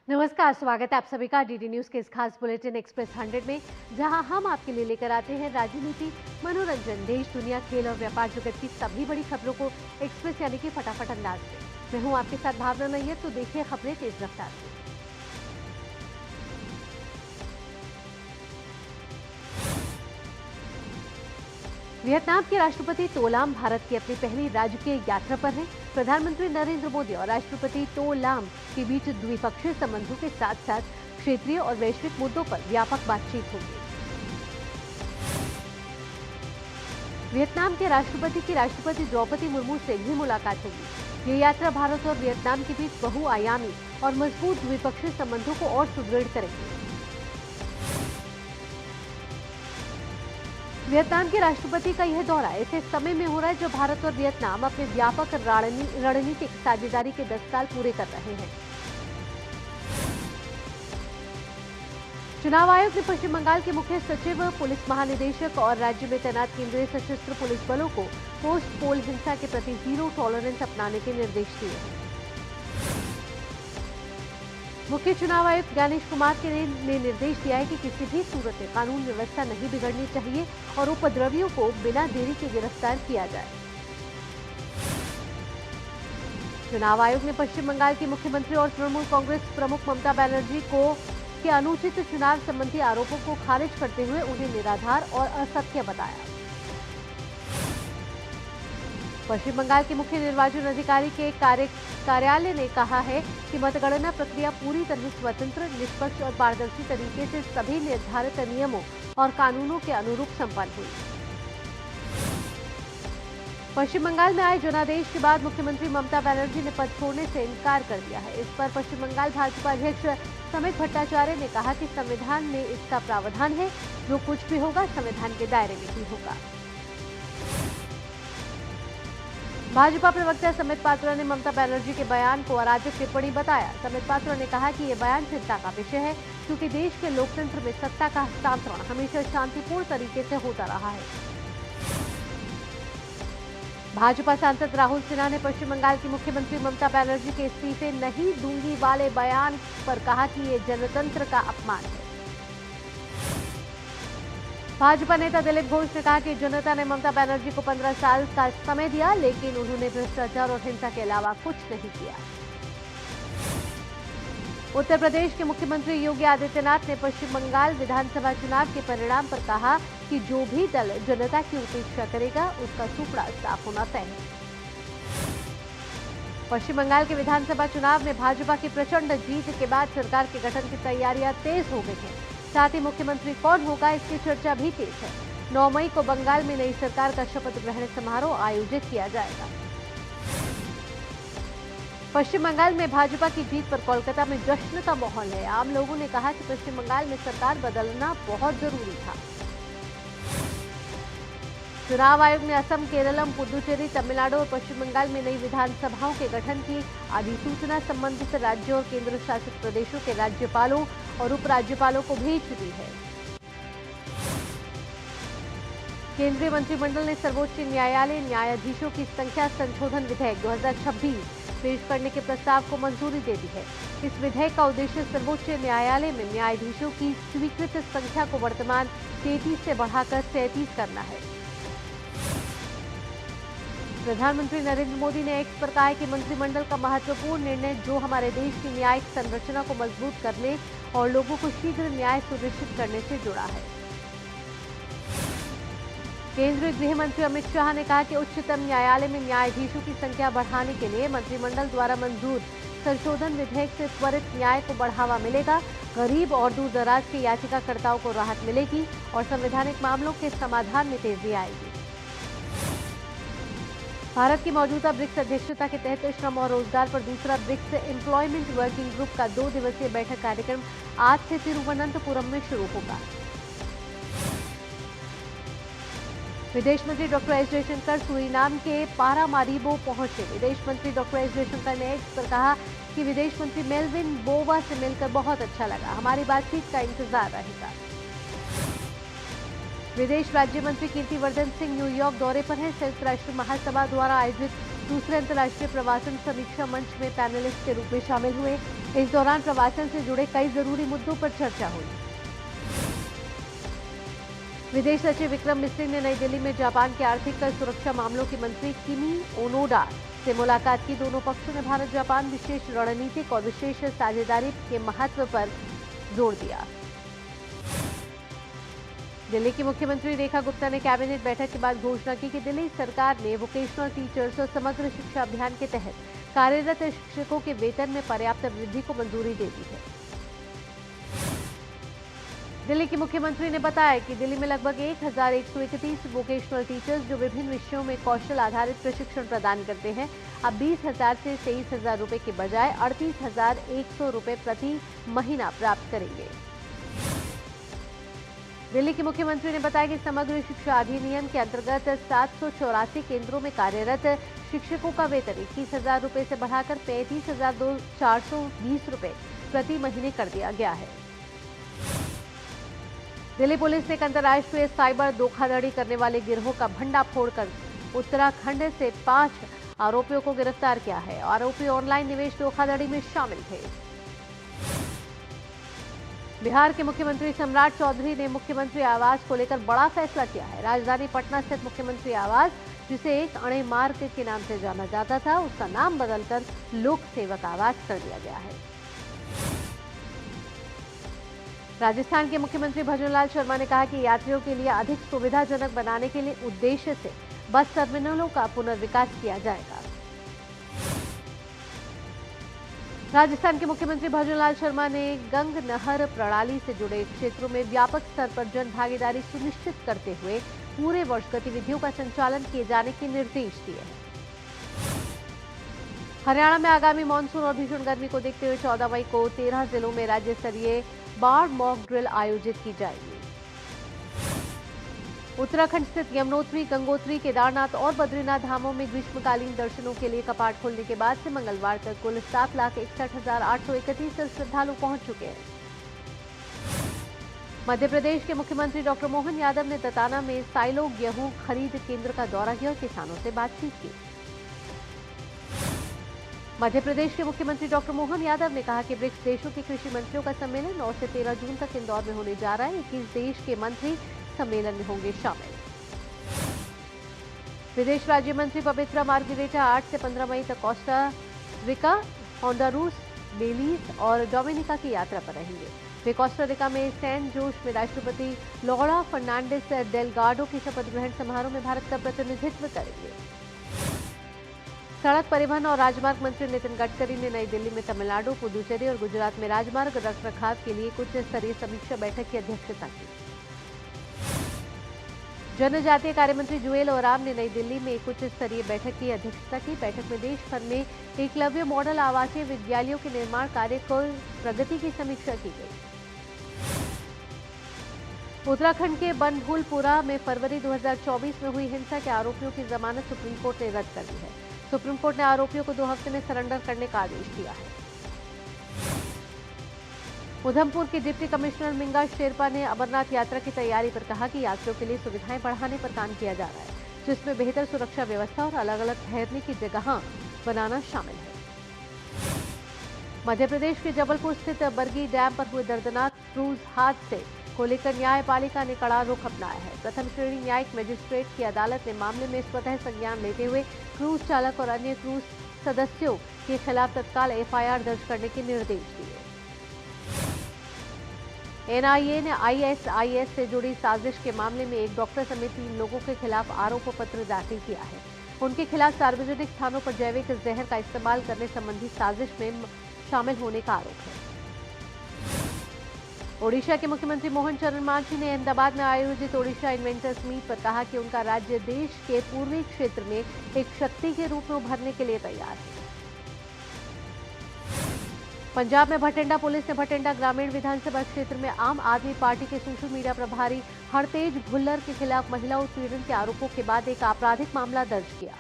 नमस्कार, स्वागत है आप सभी का डीडी न्यूज के इस खास बुलेटिन एक्सप्रेस 100 में, जहां हम आपके लिए लेकर आते हैं राजनीति, मनोरंजन, देश दुनिया, खेल और व्यापार जगत की सभी बड़ी खबरों को एक्सप्रेस यानी कि फटाफट अंदाज में। मैं हूं आपके साथ भावना नैयर, तो देखिए खबरें तेज रफ्तार से। वियतनाम के राष्ट्रपति तो लाम भारत की अपनी पहली राजकीय यात्रा पर हैं। प्रधानमंत्री नरेंद्र मोदी और राष्ट्रपति तो लाम के बीच द्विपक्षीय संबंधों के साथ साथ क्षेत्रीय और वैश्विक मुद्दों पर व्यापक बातचीत होगी। वियतनाम के राष्ट्रपति की राष्ट्रपति द्रौपदी मुर्मू से भी मुलाकात होगी। ये यात्रा भारत और वियतनाम के बीच बहुआयामी और मजबूत द्विपक्षीय संबंधों को और सुदृढ़ करेगी। वियतनाम के राष्ट्रपति का यह दौरा ऐसे समय में हो रहा है जब भारत और वियतनाम अपने व्यापक रणनीतिक साझेदारी के 10 साल पूरे कर रहे हैं। चुनाव आयोग ने पश्चिम बंगाल के मुख्य सचिव, पुलिस महानिदेशक और राज्य में तैनात केंद्रीय सशस्त्र पुलिस बलों को पोस्ट पोल हिंसा के प्रति जीरो टॉलरेंस अपनाने के निर्देश दिए हैं। मुख्य चुनाव आयुक्त ज्ञानेश कुमार ने निर्देश दिया है कि किसी भी सूरत में कानून व्यवस्था नहीं बिगड़नी चाहिए और उपद्रवियों को बिना देरी के गिरफ्तार किया जाए। चुनाव आयोग ने पश्चिम बंगाल की मुख्यमंत्री और तृणमूल कांग्रेस प्रमुख ममता बनर्जी के अनुचित चुनाव संबंधी आरोपों को खारिज करते हुए उन्हें निराधार और असत्य बताया। पश्चिम बंगाल के मुख्य निर्वाचन अधिकारी के कार्यालय ने कहा है कि मतगणना प्रक्रिया पूरी तरह स्वतंत्र, निष्पक्ष और पारदर्शी तरीके से सभी निर्धारित नियमों और कानूनों के अनुरूप संपन्न हुई। पश्चिम बंगाल में आए जनादेश के बाद मुख्यमंत्री ममता बनर्जी ने पद छोड़ने से इनकार कर दिया है। इस पर पश्चिम बंगाल भाजपा अध्यक्ष समित भट्टाचार्य ने कहा कि संविधान में इसका प्रावधान है, जो कुछ भी होगा संविधान के दायरे में ही होगा। भाजपा प्रवक्ता समित पात्रा ने ममता बनर्जी के बयान को अराजक टिप्पणी बताया। समित पात्रा ने कहा कि ये बयान चिंता का विषय है, क्योंकि देश के लोकतंत्र में सत्ता का हस्तांतरण हमेशा शांतिपूर्ण तरीके से होता रहा है। भाजपा सांसद राहुल सिन्हा ने पश्चिम बंगाल की मुख्यमंत्री ममता बनर्जी के इस्तीफे नहीं दूंगी वाले बयान पर कहा कि ये जनतंत्र का अपमान है। भाजपा नेता दिलीप घोष ने कहा कि जनता ने ममता बनर्जी को 15 साल का समय दिया, लेकिन उन्होंने भ्रष्टाचार और हिंसा के अलावा कुछ नहीं किया। उत्तर प्रदेश के मुख्यमंत्री योगी आदित्यनाथ ने पश्चिम बंगाल विधानसभा चुनाव के परिणाम पर कहा कि जो भी दल जनता की उपेक्षा करेगा, उसका सुपड़ा साफ होना तय है। पश्चिम बंगाल के विधानसभा चुनाव में भाजपा की प्रचंड जीत के बाद सरकार के गठन की तैयारियां तेज हो गई हैं। साथ ही मुख्यमंत्री कौन होगा, इसकी चर्चा भी तेज है। 9 मई को बंगाल में नई सरकार का शपथ ग्रहण समारोह आयोजित किया जाएगा। पश्चिम बंगाल में भाजपा की जीत पर कोलकाता में जश्न का माहौल है। आम लोगों ने कहा कि पश्चिम बंगाल में सरकार बदलना बहुत जरूरी था। चुनाव आयोग ने असम, केरलम, पुदुचेरी, तमिलनाडु और पश्चिम बंगाल में नई विधानसभाओं के गठन की अधिसूचना संबंधित राज्यों और केंद्र शासित प्रदेशों के राज्यपालों और उपराज्यपालों को भेज दी है। केंद्रीय मंत्रिमंडल ने सर्वोच्च न्यायालय न्यायाधीशों की संख्या संशोधन विधेयक 2026 पेश करने के प्रस्ताव को मंजूरी दे दी है। इस विधेयक का उद्देश्य सर्वोच्च न्यायालय में न्यायाधीशों की स्वीकृत संख्या को वर्तमान 33 से बढ़ाकर 37 करना है। प्रधानमंत्री नरेंद्र मोदी ने एक्स पर कहा है कि मंत्रिमंडल का महत्वपूर्ण निर्णय, जो हमारे देश की न्यायिक संरचना को मजबूत करने और लोगों को शीघ्र न्याय सुनिश्चित करने से जुड़ा है। केंद्रीय गृह मंत्री अमित शाह ने कहा कि उच्चतम न्यायालय में न्यायाधीशों की संख्या बढ़ाने के लिए मंत्रिमंडल द्वारा मंजूर संशोधन विधेयक से त्वरित न्याय को बढ़ावा मिलेगा, गरीब और दूर दराज के याचिकाकर्ताओं को राहत मिलेगी और संवैधानिक मामलों के समाधान में तेजी आएगी। भारत की मौजूदा ब्रिक्स अध्यक्षता के तहत श्रम और रोजगार पर दूसरा ब्रिक्स एम्प्लॉयमेंट वर्किंग ग्रुप का 2 दिवसीय बैठक कार्यक्रम आज से तिरुवनंतपुरम में शुरू होगा। विदेश मंत्री डॉक्टर एस जयशंकर सूरीनाम के पारामारीबो पहुंचे। विदेश मंत्री डॉक्टर एस जयशंकर ने एक्स पर कहा कि विदेश मंत्री मेलविन बोवा से मिलकर बहुत अच्छा लगा, हमारी बातचीत का इंतजार रहेगा। विदेश राज्य मंत्री कीर्तिवर्धन सिंह न्यूयॉर्क दौरे पर हैं। संयुक्त राष्ट्र महासभा द्वारा आयोजित दूसरे अंतर्राष्ट्रीय प्रवासन समीक्षा मंच में पैनलिस्ट के रूप में शामिल हुए। इस दौरान प्रवासन से जुड़े कई जरूरी मुद्दों पर चर्चा हुई। विदेश सचिव विक्रम मिस्री ने नई दिल्ली में जापान के आर्थिक सुरक्षा मामलों के मंत्री किमी ओनोडा से मुलाकात की। दोनों पक्षों ने भारत जापान विशेष रणनीतिक और विशेष साझेदारी के महत्व पर जोर दिया। दिल्ली की मुख्यमंत्री रेखा गुप्ता ने कैबिनेट बैठक के बाद घोषणा की कि दिल्ली सरकार ने वोकेशनल टीचर्स और समग्र शिक्षा अभियान के तहत कार्यरत शिक्षकों के वेतन में पर्याप्त वृद्धि को मंजूरी दे दी है। दिल्ली की मुख्यमंत्री ने बताया कि दिल्ली में लगभग 1131 वोकेशनल टीचर्स जो विभिन्न विषयों में कौशल आधारित प्रशिक्षण प्रदान करते हैं, अब 20,000 से 23,000 रुपए के बजाय 38,100 रुपए प्रति महीना प्राप्त करेंगे। दिल्ली के मुख्यमंत्री ने बताया कि समग्र शिक्षा अधिनियम के अंतर्गत 784 केंद्रों में कार्यरत शिक्षकों का वेतन 21,000 रुपए से बढ़ाकर 35,420 रुपए प्रति महीने कर दिया गया है। दिल्ली पुलिस ने एक अंतर्राष्ट्रीय साइबर धोखाधड़ी करने वाले गिरोह का भंडाफोड़ कर उत्तराखंड से 5 आरोपियों को गिरफ्तार किया है। आरोपी ऑनलाइन निवेश धोखाधड़ी में शामिल थे। बिहार के मुख्यमंत्री सम्राट चौधरी ने मुख्यमंत्री आवास को लेकर बड़ा फैसला किया है। राजधानी पटना स्थित मुख्यमंत्री आवास, जिसे एक अणे मार्ग के नाम से जाना जाता था, उसका नाम बदलकर लोक सेवक आवास कर दिया गया है। राजस्थान के मुख्यमंत्री भजनलाल शर्मा ने कहा कि यात्रियों के लिए अधिक सुविधाजनक बनाने के लिए उद्देश्य से बस टर्मिनलों का पुनर्विकास किया जाएगा। राजस्थान के मुख्यमंत्री भजनलाल शर्मा ने गंग नहर प्रणाली से जुड़े क्षेत्रों में व्यापक स्तर पर जन भागीदारी सुनिश्चित करते हुए पूरे वर्ष गतिविधियों का संचालन किए जाने के निर्देश दिए हैं। हरियाणा में आगामी मानसून और भीषण गर्मी को देखते हुए 14 मई को 13 जिलों में राज्य स्तरीय बाढ़ मॉक ड्रिल आयोजित की जाएगी। उत्तराखंड स्थित यमुनोत्री, गंगोत्री, केदारनाथ और बद्रीनाथ धामों में ग्रीष्मकालीन दर्शनों के लिए कपाट खोलने के बाद से मंगलवार तक कुल 7,61,831 श्रद्धालु पहुंच चुके हैं। मध्य प्रदेश के मुख्यमंत्री डॉक्टर मोहन यादव ने दताना में साइलो गेहूं खरीद केंद्र का दौरा किया और किसानों से बातचीत की। मध्य प्रदेश के मुख्यमंत्री डॉक्टर मोहन यादव ने कहा कि ब्रिक्स देशों के कृषि मंत्रियों का सम्मेलन 9 से 13 जून तक इंदौर में होने जा रहा है। 21 देश के मंत्री सम्मेलन में होंगे शामिल। विदेश राज्य मंत्री पवित्रा मार्गरेटा 8 से 15 मई तक कोस्टा रिका, होंडुरास, बेलीज और डोमिनिका की यात्रा पर रहेंगे। वे कोस्टा रिका में सैन जोस में राष्ट्रपति लौरा फर्नांडिस डेलगाडो के शपथ ग्रहण समारोह में भारत का प्रतिनिधित्व करेंगे। सड़क परिवहन और राजमार्ग मंत्री नितिन गडकरी ने नई दिल्ली में तमिलनाडु, पुदुचेरी और गुजरात में राजमार्ग रखरखाव के लिए कुछ स्तरीय समीक्षा बैठक की अध्यक्षता की। जनजातीय कार्य मंत्री जुएल ओराम ने नई दिल्ली में कुछ स्तरीय बैठक की अध्यक्षता की। बैठक में देश भर में एकलव्य मॉडल आवासीय विद्यालयों के निर्माण कार्य को प्रगति की समीक्षा की गई। उत्तराखंड के बनभूलपुरा में फरवरी 2024 में हुई हिंसा के आरोपियों की जमानत सुप्रीम कोर्ट ने रद्द कर दी है। सुप्रीम कोर्ट ने आरोपियों को 2 हफ्ते में सरेंडर करने का आदेश दिया है। उधमपुर के डिप्टी कमिश्नर मिंगा शेरपा ने अमरनाथ यात्रा की तैयारी पर कहा कि यात्रियों के लिए सुविधाएं बढ़ाने पर काम किया जा रहा है, जिसमें बेहतर सुरक्षा व्यवस्था और अलग अलग ठहरने की जगह बनाना शामिल है। मध्य प्रदेश के जबलपुर स्थित बरगी डैम पर हुए दर्दनाक क्रूज हादसे को लेकर न्यायपालिका ने कड़ा रुख अपनाया है। प्रथम श्रेणी न्यायिक मजिस्ट्रेट की अदालत ने मामले में स्वतः संज्ञान लेते हुए क्रूज चालक और अन्य क्रूज सदस्यों के खिलाफ तत्काल एफआईआर दर्ज करने के निर्देश दिए। एनआईए ने आईएसआईएस से जुड़ी साजिश के मामले में एक डॉक्टर समेत 3 लोगों के खिलाफ आरोप पत्र दाखिल किया है। उनके खिलाफ सार्वजनिक स्थानों पर जैविक जहर का इस्तेमाल करने संबंधी साजिश में शामिल होने का आरोप है। ओडिशा के मुख्यमंत्री मोहन चरण मांझी ने अहमदाबाद में आयोजित ओडिशा इन्वेंटर्स मीट पर कहा कि उनका राज्य देश के पूर्वी क्षेत्र में एक शक्ति के रूप में उभरने के लिए तैयार है। पंजाब में भटिंडा पुलिस ने भटिंडा ग्रामीण विधानसभा क्षेत्र में आम आदमी पार्टी के सोशल मीडिया प्रभारी हरतेज भुल्लर के खिलाफ महिला उत्पीड़न के आरोपों के बाद एक आपराधिक मामला दर्ज किया।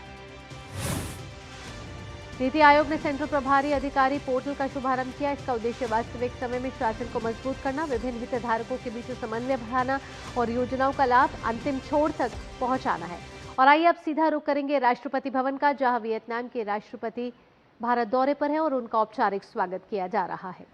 नीति आयोग ने सेंट्रल प्रभारी अधिकारी पोर्टल का शुभारंभ किया। इसका उद्देश्य वास्तविक समय में शासन को मजबूत करना, विभिन्न हितधारकों के बीच समन्वय बढ़ाना और योजनाओं का लाभ अंतिम छोर तक पहुंचाना है। और आइए अब सीधा रुख करेंगे राष्ट्रपति भवन का, जहां वियतनाम के राष्ट्रपति भारत दौरे पर हैं और उनका औपचारिक स्वागत किया जा रहा है।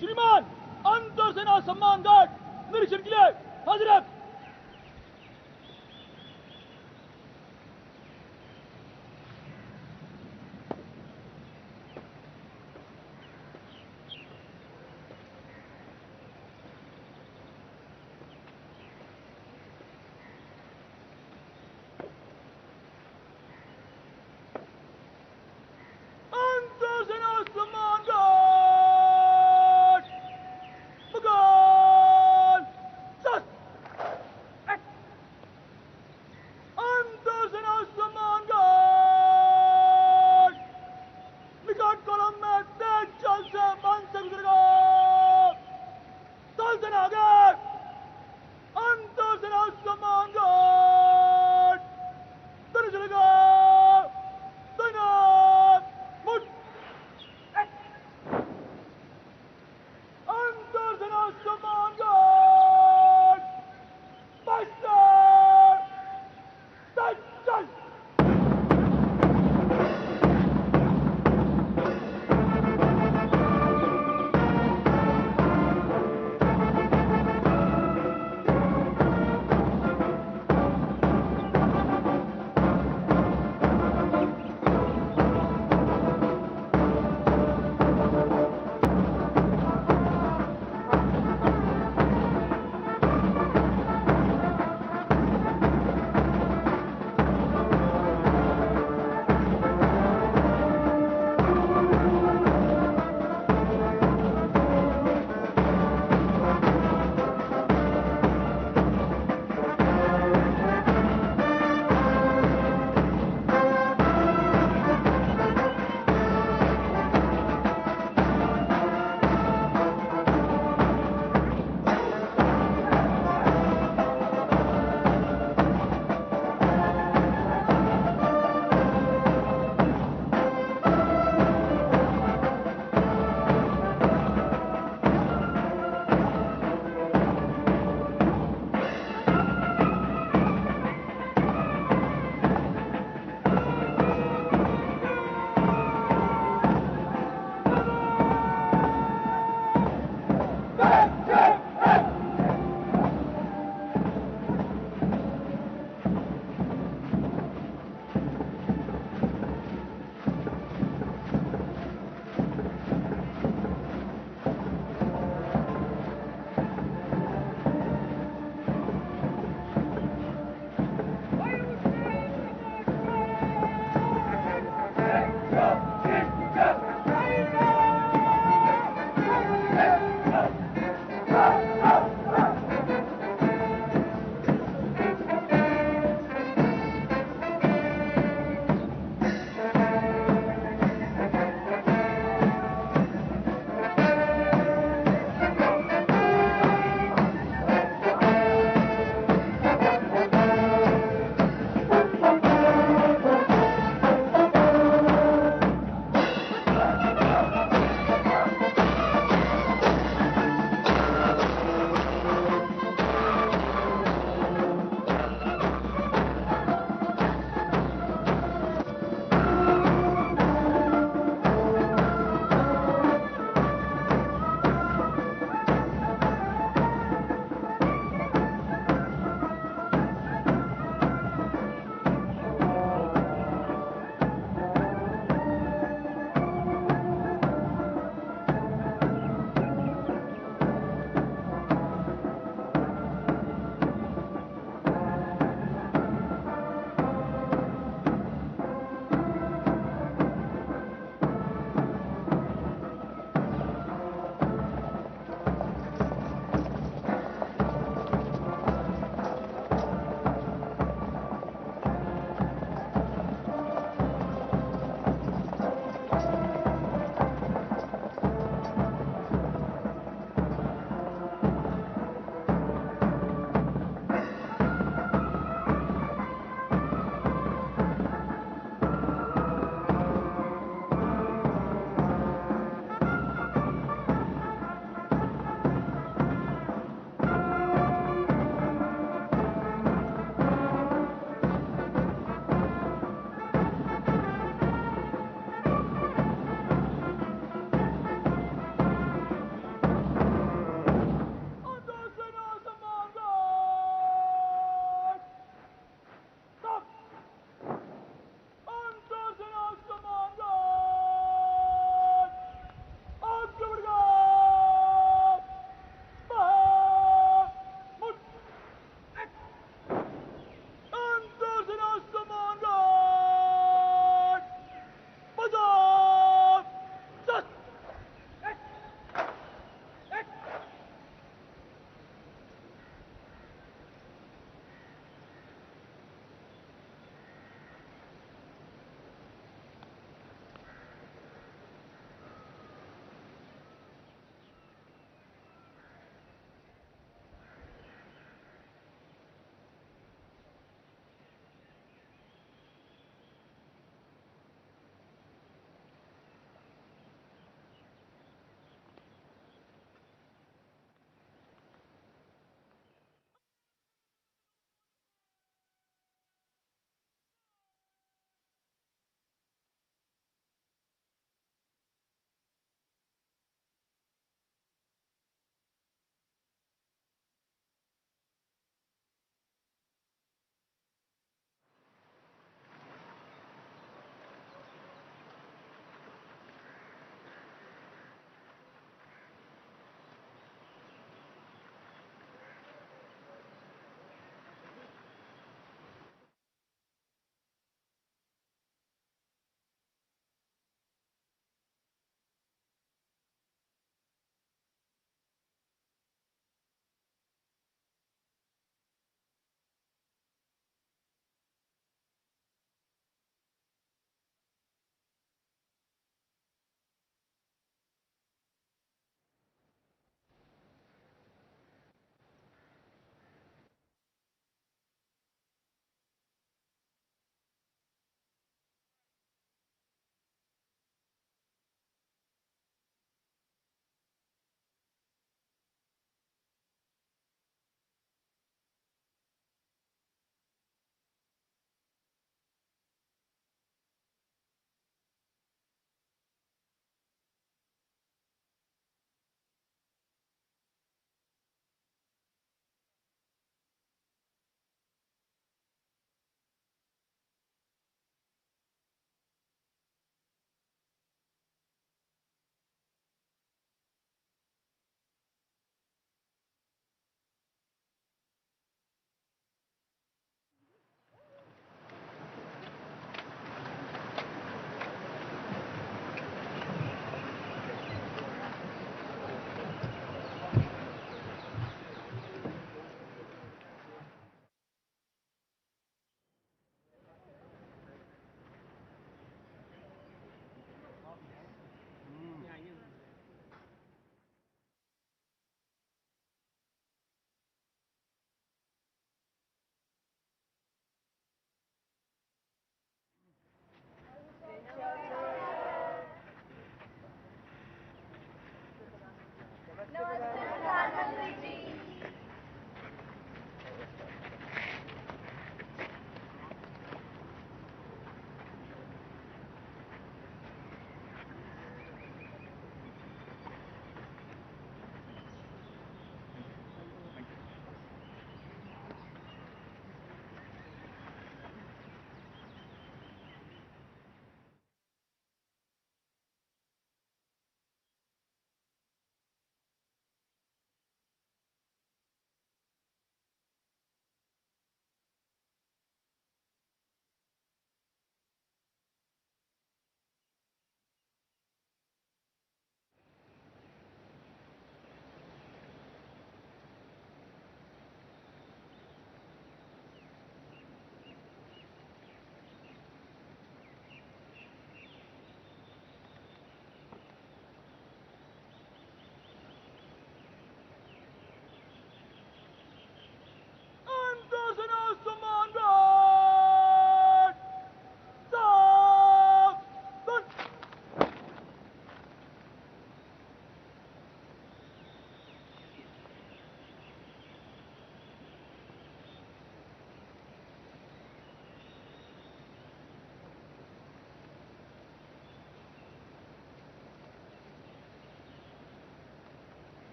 श्रीमान, अंतर सेना सम्मान गार्ड निरीक्षण के लिए हाजिर है। अंतर सेना सम्मान गार्ड बगाल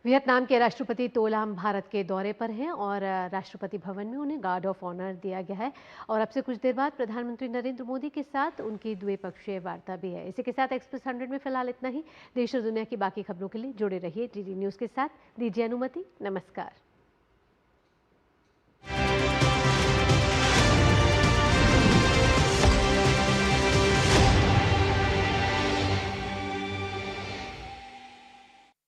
वियतनाम के राष्ट्रपति तो लाम भारत के दौरे पर हैं और राष्ट्रपति भवन में उन्हें गार्ड ऑफ ऑनर दिया गया है और अब से कुछ देर बाद प्रधानमंत्री नरेंद्र मोदी के साथ उनकी द्विपक्षीय वार्ता भी है। इसी के साथ एक्सप्रेस 100 में फिलहाल इतना ही। देश और दुनिया की बाकी खबरों के लिए जुड़े रहिए डीडी न्यूज़ के साथ। दीजिए अनुमति। नमस्कार।